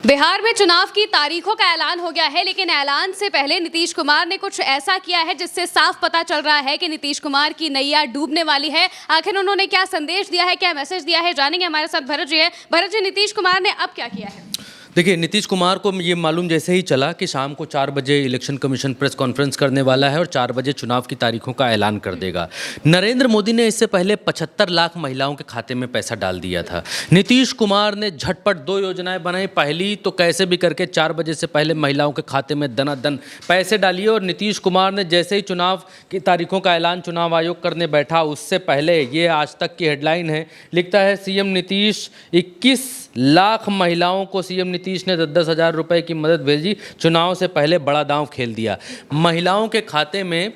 बिहार में चुनाव की तारीखों का ऐलान हो गया है, लेकिन ऐलान से पहले नीतीश कुमार ने कुछ ऐसा किया है जिससे साफ पता चल रहा है कि नीतीश कुमार की नैया डूबने वाली है। आखिर उन्होंने क्या संदेश दिया है, क्या मैसेज दिया है, जानेंगे। हमारे साथ भरत जी है। भरत जी, नीतीश कुमार ने अब क्या किया है? देखिए, नीतीश कुमार को ये मालूम जैसे ही चला कि शाम को 4 बजे इलेक्शन कमीशन प्रेस कॉन्फ्रेंस करने वाला है और 4 बजे चुनाव की तारीखों का ऐलान कर देगा। नरेंद्र मोदी ने इससे पहले 75 लाख महिलाओं के खाते में पैसा डाल दिया था। नीतीश कुमार ने झटपट 2 योजनाएं बनाई। पहली तो कैसे भी करके 4 बजे से पहले महिलाओं के खाते में दनादन पैसे डालिए, और नीतीश कुमार ने जैसे ही चुनाव की तारीखों का ऐलान चुनाव आयोग करने बैठा, उससे पहले ये आज तक की हेडलाइन है, लिखता है सीएम नीतीश 21 लाख महिलाओं को सीएम नीतीश ने 10-10 हज़ार रुपये की मदद भेजी। चुनाव से पहले बड़ा दांव खेल दिया। महिलाओं के खाते में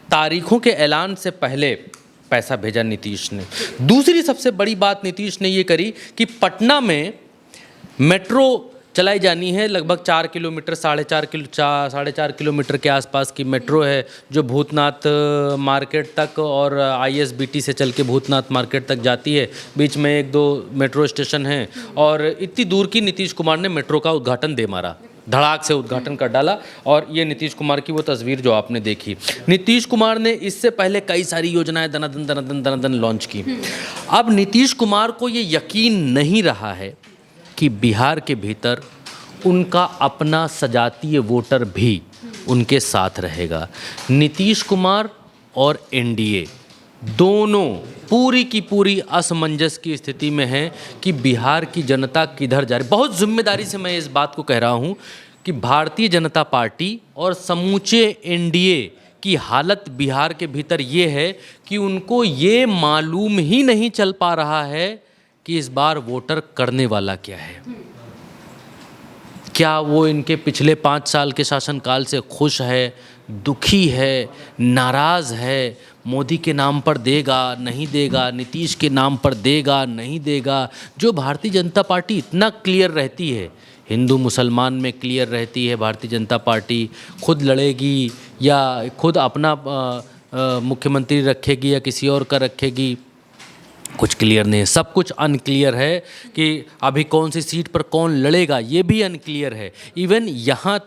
तारीखों के ऐलान से पहले पैसा भेजा नीतीश ने। दूसरी सबसे बड़ी बात नीतीश ने ये करी कि पटना में मेट्रो चलाई जानी है। लगभग 4 किलोमीटर, 4.5 किलोमीटर के आसपास की मेट्रो है, जो भूतनाथ मार्केट तक और आईएसबीटी से चल के भूतनाथ मार्केट तक जाती है। बीच में 1-2 मेट्रो स्टेशन हैं, और इतनी दूर की नीतीश कुमार ने मेट्रो का उद्घाटन दे मारा, धड़ाक से उद्घाटन कर डाला। और ये नीतीश कुमार की वो तस्वीर जो आपने देखी। नीतीश कुमार ने इससे पहले कई सारी योजनाएं दनादन लॉन्च की। अब नीतीश कुमार को ये यकीन नहीं रहा है कि बिहार के भीतर उनका अपना सजातीय वोटर भी उनके साथ रहेगा। नीतीश कुमार और एनडीए दोनों पूरी की पूरी असमंजस की स्थिति में है कि बिहार की जनता किधर जा रही। बहुत जिम्मेदारी से मैं इस बात को कह रहा हूँ कि भारतीय जनता पार्टी और समूचे एनडीए की हालत बिहार के भीतर ये है कि उनको ये मालूम ही नहीं चल पा रहा है कि इस बार वोटर करने वाला क्या है। क्या वो इनके पिछले 5 साल के शासनकाल से खुश है, दुखी है, नाराज़ है, मोदी के नाम पर देगा नहीं देगा, नीतीश के नाम पर देगा नहीं देगा। जो भारतीय जनता पार्टी इतना क्लियर रहती है, हिंदू मुसलमान में क्लियर रहती है, भारतीय जनता पार्टी खुद लड़ेगी या खुद अपना मुख्यमंत्री रखेगी या किसी और का रखेगी, कुछ क्लियर नहीं है। सब कुछ अनक्लियर है कि अभी कौन सी सीट पर कौन लड़ेगा, ये भी अनक्लियर है। इवन यहाँ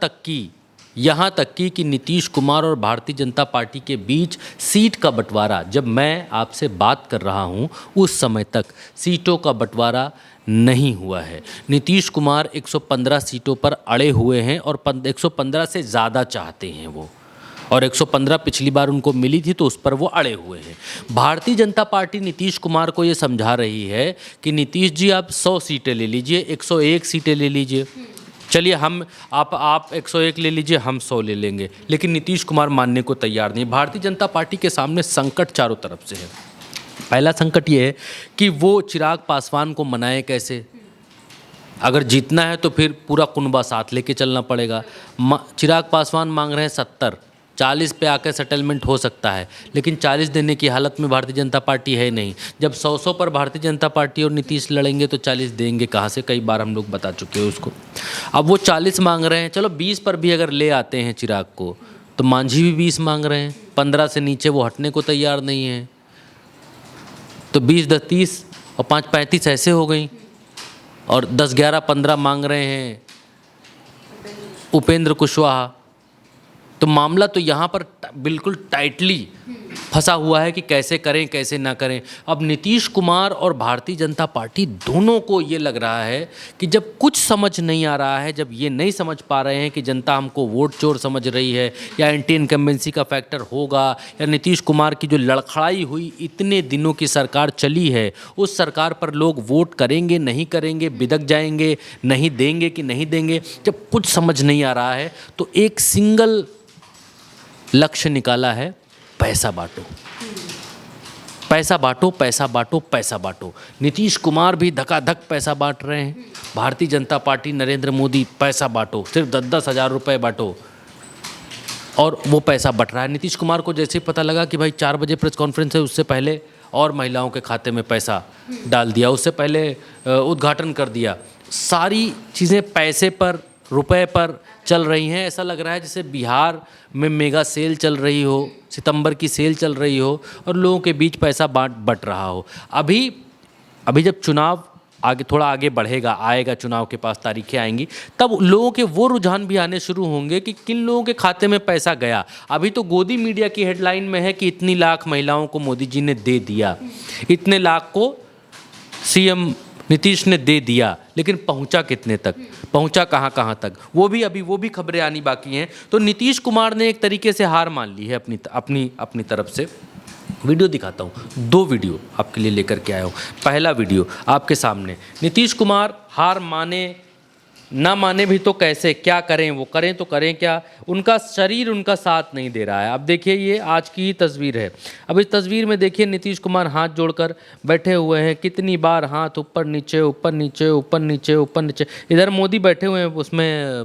तक कि नीतीश कुमार और भारतीय जनता पार्टी के बीच सीट का बंटवारा, जब मैं आपसे बात कर रहा हूँ उस समय तक सीटों का बंटवारा नहीं हुआ है। नीतीश कुमार 115 सीटों पर अड़े हुए हैं और 115 से ज़्यादा चाहते हैं वो, और 115 पिछली बार उनको मिली थी तो उस पर वो अड़े हुए हैं। भारतीय जनता पार्टी नीतीश कुमार को ये समझा रही है कि नीतीश जी आप 100 सीटें ले लीजिए, 101 सीटें ले लीजिए, चलिए आप 101 ले लीजिए, हम 100 ले लेंगे। लेकिन नीतीश कुमार मानने को तैयार नहीं। भारतीय जनता पार्टी के सामने संकट चारों तरफ से है। पहला संकट ये है कि वो चिराग पासवान को मनाए कैसे। अगर जीतना है तो फिर पूरा कुनबा साथ लेके चलना पड़ेगा। चिराग पासवान मांग रहे हैं 70, 40 पे आकर सेटलमेंट हो सकता है, लेकिन 40 देने की हालत में भारतीय जनता पार्टी है नहीं। जब 100 पर भारतीय जनता पार्टी और नीतीश लड़ेंगे तो 40 देंगे कहाँ से, कई बार हम लोग बता चुके हैं उसको। अब वो 40 मांग रहे हैं, चलो 20 पर भी अगर ले आते हैं चिराग को, तो मांझी भी 20 मांग रहे हैं, 15 से नीचे वो हटने को तैयार नहीं है। तो 20, 10, 30 और 5, 35 ऐसे हो गई, और 10, 11, 15 मांग रहे हैं उपेंद्र कुशवाहा। तो मामला तो यहाँ पर बिल्कुल टाइटली फंसा हुआ है कि कैसे करें कैसे ना करें। अब नीतीश कुमार और भारतीय जनता पार्टी दोनों को ये लग रहा है कि जब कुछ समझ नहीं आ रहा है, जब ये नहीं समझ पा रहे हैं कि जनता हमको वोट चोर समझ रही है या एंटी इनकम्बेंसी का फैक्टर होगा, या नीतीश कुमार की जो लड़खड़ाई हुई इतने दिनों की सरकार चली है, उस सरकार पर लोग वोट करेंगे नहीं करेंगे, बिदक जाएंगे, नहीं देंगे कि नहीं देंगे, जब कुछ समझ नहीं आ रहा है तो एक सिंगल लक्ष्य निकाला है, पैसा बांटो, पैसा बांटो, पैसा बांटो, पैसा बांटो। नीतीश कुमार भी धकाधक पैसा बांट रहे हैं। भारतीय जनता पार्टी, नरेंद्र मोदी, पैसा बांटो, सिर्फ 10-10 हज़ार रुपये बांटो, और वो पैसा बट रहा है। नीतीश कुमार को जैसे ही पता लगा कि भाई 4 बजे प्रेस कॉन्फ्रेंस है, उससे पहले और महिलाओं के खाते में पैसा डाल दिया, उससे पहले उद्घाटन कर दिया। सारी चीज़ें पैसे पर, रुपए पर चल रही हैं। ऐसा लग रहा है जैसे बिहार में मेगा सेल चल रही हो, सितंबर की सेल चल रही हो और लोगों के बीच पैसा बट रहा हो। अभी जब चुनाव आगे थोड़ा आगे बढ़ेगा, आएगा, चुनाव के पास तारीखें आएंगी, तब लोगों के वो रुझान भी आने शुरू होंगे कि किन लोगों के खाते में पैसा गया। अभी तो गोदी मीडिया की हेडलाइन में है कि इतनी लाख महिलाओं को मोदी जी ने दे दिया, इतने लाख को सीएम नीतीश ने दे दिया, लेकिन पहुंचा कितने तक, पहुंचा कहां कहां तक, वो भी खबरें आनी बाकी हैं। तो नीतीश कुमार ने एक तरीके से हार मान ली है अपनी तरफ से। वीडियो दिखाता हूँ, 2 वीडियो आपके लिए लेकर के आया हूँ। पहला वीडियो आपके सामने, नीतीश कुमार हार माने ना माने भी तो कैसे, क्या करें, वो करें तो करें क्या, उनका शरीर उनका साथ नहीं दे रहा है। अब देखिए, ये आज की ही तस्वीर है। अब इस तस्वीर में देखिए नीतीश कुमार हाथ जोड़कर बैठे हुए हैं, कितनी बार हाथ ऊपर नीचे ऊपर नीचे ऊपर नीचे ऊपर नीचे। इधर मोदी बैठे हुए हैं उसमें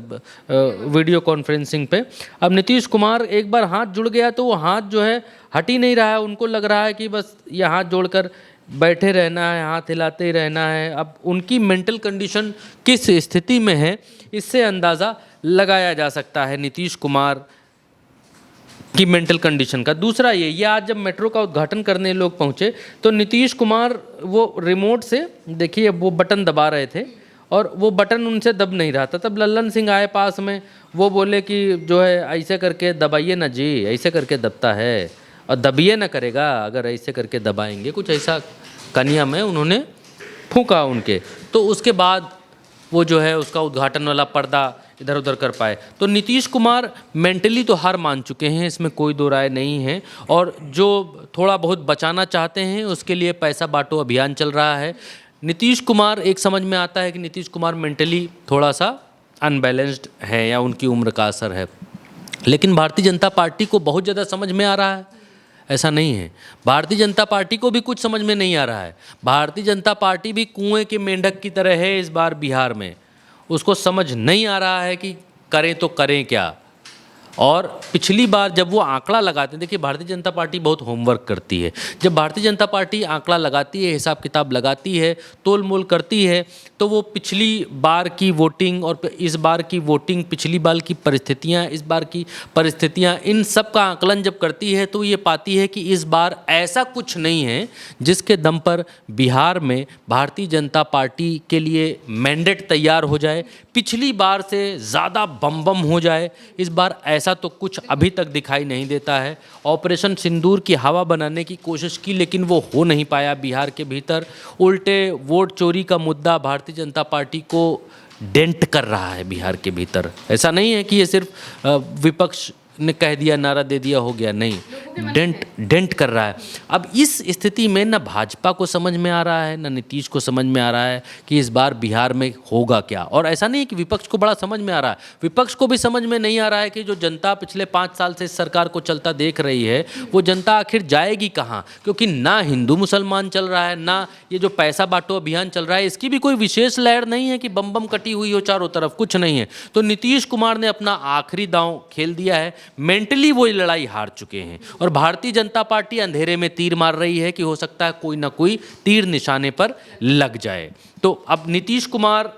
वीडियो कॉन्फ्रेंसिंग पे। अब नीतीश कुमार एक बार हाथ जुड़ गया तो वो हाथ जो है हट ही नहीं रहा है, उनको लग रहा है कि बस ये हाथ जोड़कर बैठे रहना है, हाथ हिलाते ही रहना है। अब उनकी मेंटल कंडीशन किस स्थिति में है, इससे अंदाज़ा लगाया जा सकता है नीतीश कुमार की मेंटल कंडीशन का। दूसरा ये आज जब मेट्रो का उद्घाटन करने लोग पहुंचे तो नीतीश कुमार वो रिमोट से देखिए वो बटन दबा रहे थे और वो बटन उनसे दब नहीं रहा था। तब लल्लन सिंह आए पास में, वो बोले कि जो है ऐसे करके दबाइए ना जी, ऐसे करके दबता है, और दबिए ना करेगा अगर ऐसे करके दबाएंगे, कुछ ऐसा कनिया में उन्होंने फूंका उनके। तो उसके बाद वो जो है उसका उद्घाटन वाला पर्दा इधर उधर कर पाए। तो नीतीश कुमार मेंटली तो हार मान चुके हैं, इसमें कोई दो राय नहीं है। और जो थोड़ा बहुत बचाना चाहते हैं उसके लिए पैसा बांटो अभियान चल रहा है। नीतीश कुमार, एक समझ में आता है कि नीतीश कुमार मेंटली थोड़ा सा अनबैलेंस्ड है या उनकी उम्र का असर है, लेकिन भारतीय जनता पार्टी को बहुत ज़्यादा समझ में आ रहा है, ऐसा नहीं है। भारतीय जनता पार्टी को भी कुछ समझ में नहीं आ रहा है। भारतीय जनता पार्टी भी कुएं के मेंढक की तरह है इस बार बिहार में। उसको समझ नहीं आ रहा है कि करें तो करें क्या। और पिछली बार जब वो आंकड़ा लगाते हैं, देखिए भारतीय जनता पार्टी बहुत होमवर्क करती है। जब भारतीय जनता पार्टी आंकड़ा लगाती है, हिसाब किताब लगाती है, तोल मोल करती है, तो वो पिछली बार की वोटिंग और इस बार की वोटिंग, पिछली बार की परिस्थितियां, इस बार की परिस्थितियां, इन सब का आकलन जब करती है तो ये पाती है कि इस बार ऐसा कुछ नहीं है जिसके दम पर बिहार में भारतीय जनता पार्टी के लिए मैंडेट तैयार हो जाए, पिछली बार से ज़्यादा बम बम हो जाए। इस बार ऐसा तो कुछ अभी तक दिखाई नहीं देता है। ऑपरेशन सिंदूर की हवा बनाने की कोशिश की, लेकिन वो हो नहीं पाया बिहार के भीतर। उल्टे वोट चोरी का मुद्दा भारतीय जनता पार्टी को डेंट कर रहा है बिहार के भीतर। ऐसा नहीं है कि ये सिर्फ विपक्ष ने कह दिया, नारा दे दिया, हो गया, नहीं, डेंट कर रहा है। अब इस स्थिति में न भाजपा को समझ में आ रहा है, न नीतीश को समझ में आ रहा है कि इस बार बिहार में होगा क्या। और ऐसा नहीं कि विपक्ष को बड़ा समझ में आ रहा है, विपक्ष को भी समझ में नहीं आ रहा है कि जो जनता पिछले 5 साल से इस सरकार को चलता देख रही है, वो जनता आखिर जाएगी कहाँ। क्योंकि ना हिंदू मुसलमान चल रहा है, ना ये जो पैसा बांटो अभियान चल रहा है, इसकी भी कोई विशेष लहर नहीं है कि बम बम कटी हुई हो चारों तरफ, कुछ नहीं है। तो नीतीश कुमार ने अपना आखिरी दांव खेल दिया है। मेंटली वो लड़ाई हार चुके हैं और भारतीय जनता पार्टी अंधेरे में तीर मार रही है कि हो सकता है कोई ना कोई तीर निशाने पर लग जाए। तो अब नीतीश कुमार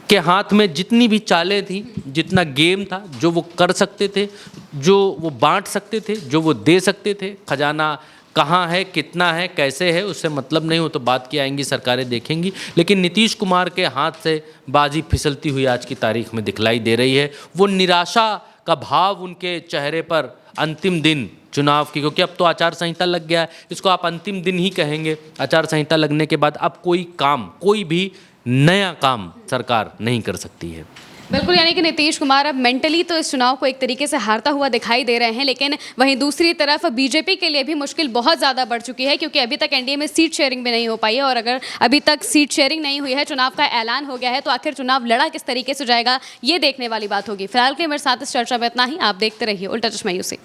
के हाथ में जितनी भी चालें थी, जितना गेम था, जो वो कर सकते थे, जो वो बांट सकते थे, जो वो दे सकते थे, खजाना कहाँ है, कितना है, कैसे है, उससे मतलब नहीं हो तो बात की आएंगी, सरकारें देखेंगी। लेकिन नीतीश कुमार के हाथ से बाजी फिसलती हुई आज की तारीख में दिखलाई दे रही है। वो निराशा का भाव उनके चेहरे पर अंतिम दिन चुनाव की, क्योंकि अब तो आचार संहिता लग गया है, इसको आप अंतिम दिन ही कहेंगे। आचार संहिता लगने के बाद अब कोई भी नया काम सरकार नहीं कर सकती है। बिल्कुल, यानी कि नीतीश कुमार अब मेंटली तो इस चुनाव को एक तरीके से हारता हुआ दिखाई दे रहे हैं, लेकिन वहीं दूसरी तरफ बीजेपी के लिए भी मुश्किल बहुत ज़्यादा बढ़ चुकी है, क्योंकि अभी तक एनडीए में सीट शेयरिंग भी नहीं हो पाई है। और अगर अभी तक सीट शेयरिंग नहीं हुई है, चुनाव का ऐलान हो गया है, तो आखिर चुनाव लड़ा किस तरीके से जाएगा, ये देखने वाली बात होगी। फिलहाल के लिए मेरे साथ इस चर्चा में इतना ही। आप देखते रहिए उल्टा चश्मा यूसी।